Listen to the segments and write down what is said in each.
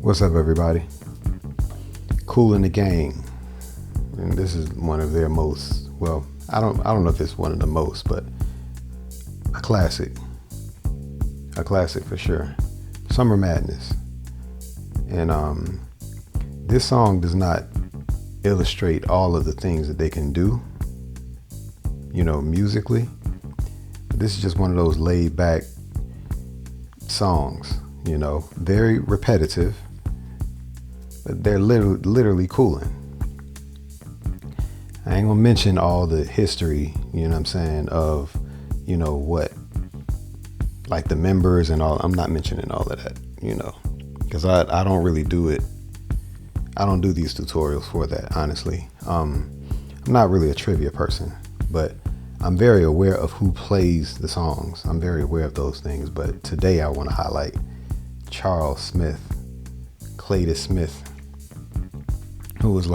What's up, everybody? Kool and the Gang, and this is one of their most, well, I don't know if it's one of the most, but a classic for sure. Summer Madness. And this song does not illustrate all of the things that they can do, musically. This is just one of those laid back songs, very repetitive, but they're literally cooling. I ain't gonna mention all the history, of, what, like the members and all. I'm not mentioning all of that, because I don't really do it. I don't do these tutorials for that, honestly. I'm not really a trivia person, but I'm very aware of who plays the songs. I'm very aware of those things, but today I want to highlight Charles Smith, Clayton Smith, who was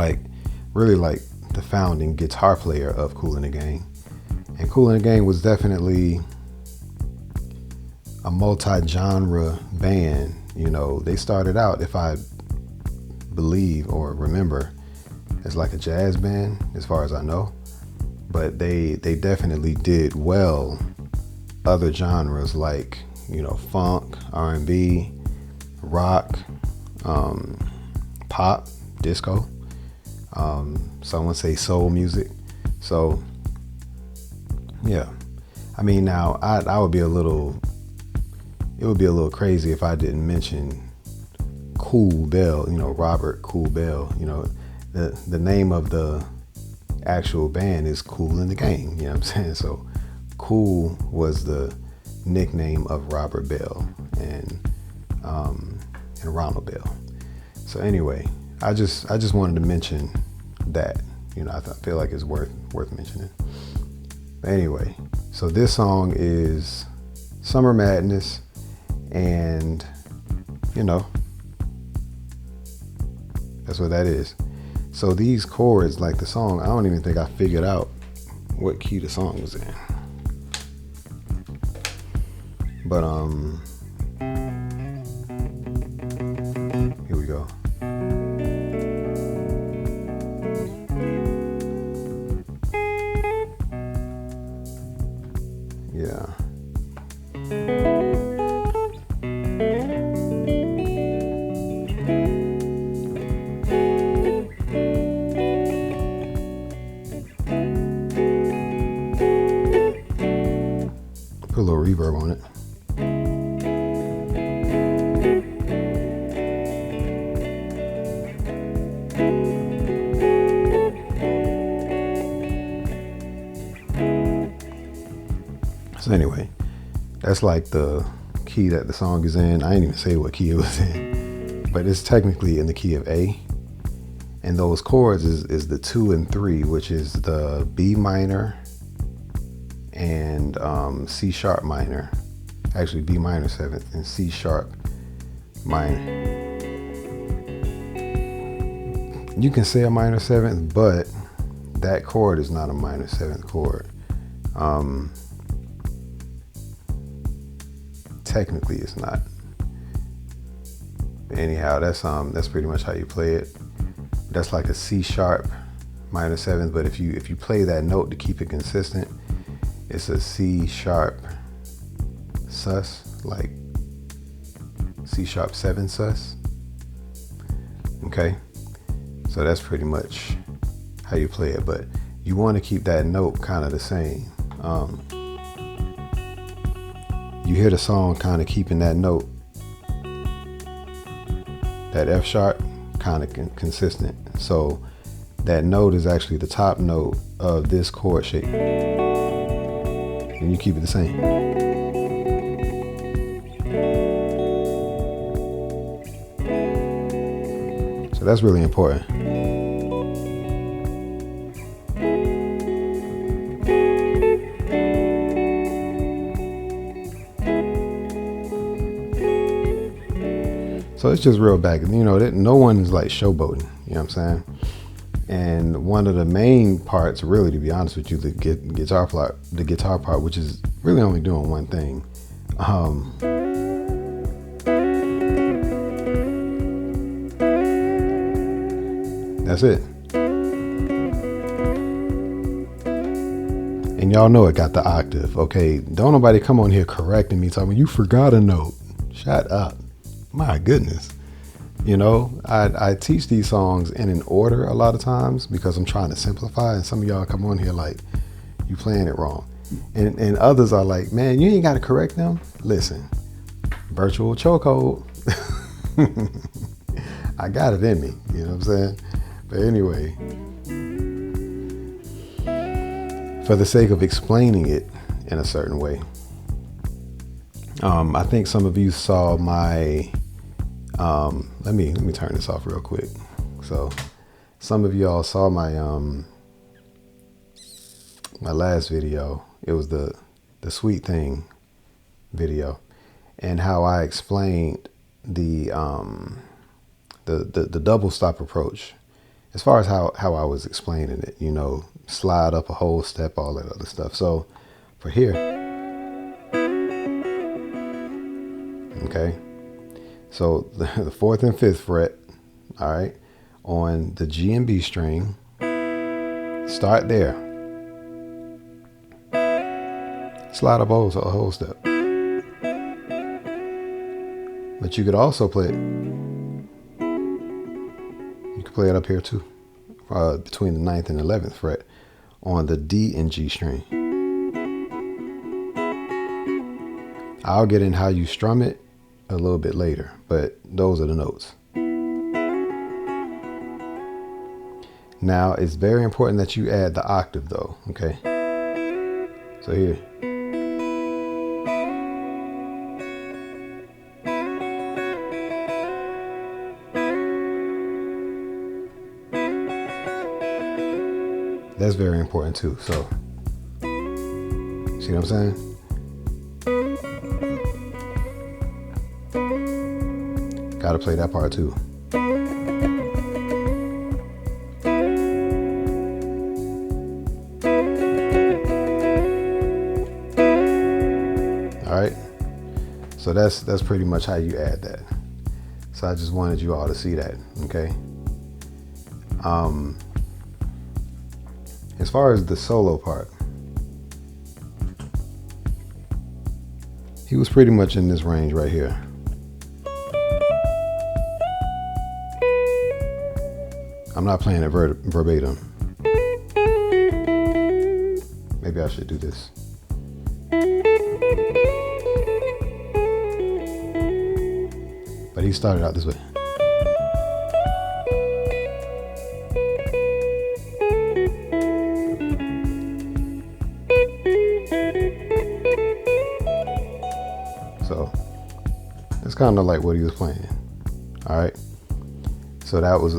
really the founding guitar player of Kool and the Gang. And Kool and the Gang was definitely a multi-genre band. They started out, if I believe or remember, as like a jazz band, as far as I know. But they definitely did well other genres like, funk, R&B, rock, pop, disco. Some would say soul music. So yeah, I mean, now I would be it would be a little crazy if I didn't mention Kool Bell, Robert Kool Bell. The name of the actual band is Kool and the Gang, you know what I'm saying? So Kool was the nickname of Robert Bell and Ronald Bell. So anyway, I just wanted to mention that, I feel like it's worth mentioning. But anyway, so this song is Summer Madness, and that's what that is. So these chords, like the song, I don't even think I figured out what key the song was in. But here we go. Yeah. Put a little reverb on it. So anyway, that's like the key that the song is in. I didn't even say what key it was in, but it's technically in the key of A. And those chords is the 2 and 3, which is the B minor and C sharp minor. Actually, B minor 7th and C sharp minor. You can say a minor 7th, but that chord is not a minor 7th chord. Technically, it's not. Anyhow, that's pretty much how you play it. That's like a C sharp minor 7th, but if you play that note to keep it consistent, it's a C sharp sus, like C sharp 7 sus. Okay, so that's pretty much how you play it, but you want to keep that note kind of the same. You hear the song kind of keeping that note, that F sharp, kind of consistent. So that note is actually the top note of this chord shape, and you keep it the same. So that's really important. So it's just real back. No one is like showboating, you know what I'm saying? And one of the main parts, really, to be honest with you, the guitar part, which is really only doing one thing. That's it. And y'all know it got the octave. Okay, don't nobody come on here correcting me, talking, you forgot a note. Shut up. My goodness. You know, I teach these songs in an order a lot of times because I'm trying to simplify, and some of y'all come on here like, you playing it wrong. And others are like, man, you ain't got to correct them. Listen, virtual chokehold. I got it in me, you know what I'm saying? But anyway, for the sake of explaining it in a certain way, I think some of you saw my, let me turn this off real quick. So some of y'all saw my, my last video. It was the sweet thing video, and how I explained the double stop approach, as far as how I was explaining it, you know, slide up a whole step, all that other stuff. So for here, okay, so the fourth and fifth fret, all right, on the G and B string, start there, slide up a whole step. But you could also play it, you could play it up here too, between the 9th and 11th fret on the D and G string. I'll get in how you strum it a little bit later, but those are the notes. Now, it's very important that you add the octave though, okay? So here. That's very important too. So, see what I'm saying? Got to play that part too. All right. So that's pretty much how you add that. So I just wanted you all to see that, okay? As far as the solo part, he was pretty much in this range right here. I'm not playing it verbatim. Maybe I should do this. But he started out this way. So that's kind of like what he was playing. All right. So that was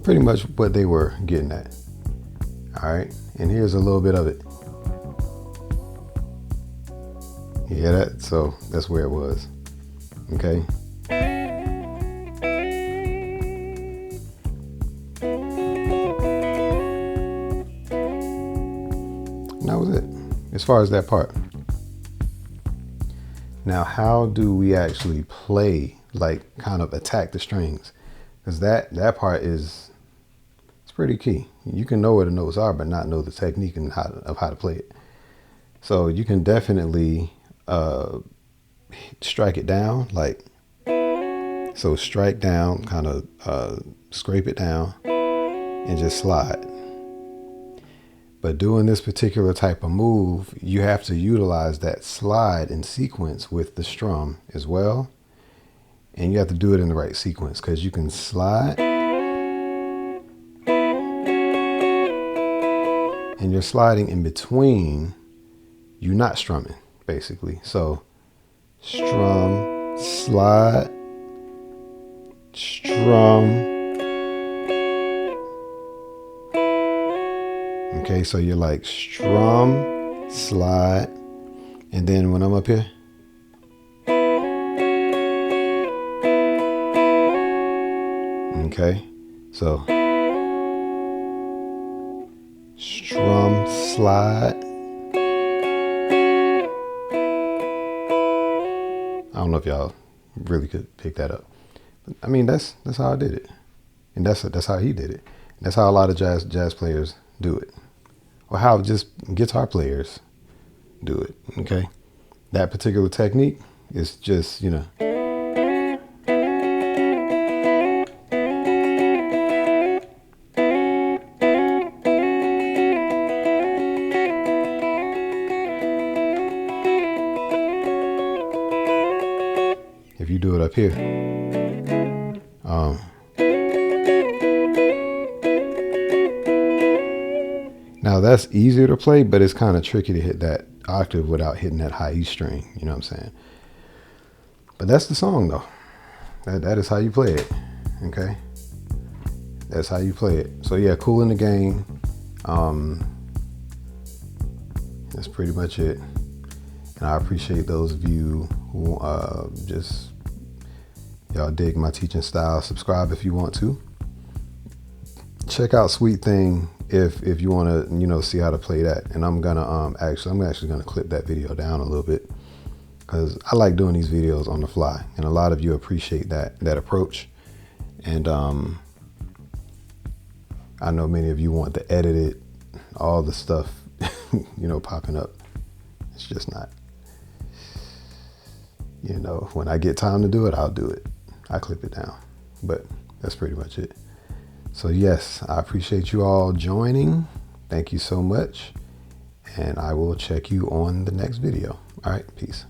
pretty much what they were getting at. All right. And here's a little bit of it. You hear that? So that's where it was. Okay. And that was it. As far as that part. Now, how do we actually play, like kind of attack the strings? Because that part it's pretty key. You can know where the notes are, but not know the technique and how to play it. So you can definitely strike it down, like, so strike down, kind of scrape it down and just slide. But doing this particular type of move, you have to utilize that slide in sequence with the strum as well. And you have to do it in the right sequence, because you can slide and you're sliding in between, you're not strumming basically. So strum, slide, strum. Okay, so you're like strum, slide, and then when I'm up here, okay, so strum, slide. I don't know if y'all really could pick that up. But, I mean, that's how I did it, and that's how he did it. That's how a lot of jazz players do it, or how just guitar players do it. Okay, that particular technique is just, you know. If you do it up here, now that's easier to play, but it's kind of tricky to hit that octave without hitting that high E string. You know what I'm saying? But that's the song though. That is how you play it. Okay, that's how you play it. So yeah, Kool in the Gang. That's pretty much it. And I appreciate those of you who just y'all dig my teaching style. Subscribe if you want to. Check out Sweet Thing if you want to, you know, see how to play that. And I'm actually gonna clip that video down a little bit, because I like doing these videos on the fly, and a lot of you appreciate that approach. And I know many of you want to edit it, all the stuff, you know, popping up. It's just not. You know, when I get time to do it, I'll do it. I clip it down. But that's pretty much it. So yes, I appreciate you all joining. Thank you so much. And I will check you on the next video. All right, peace.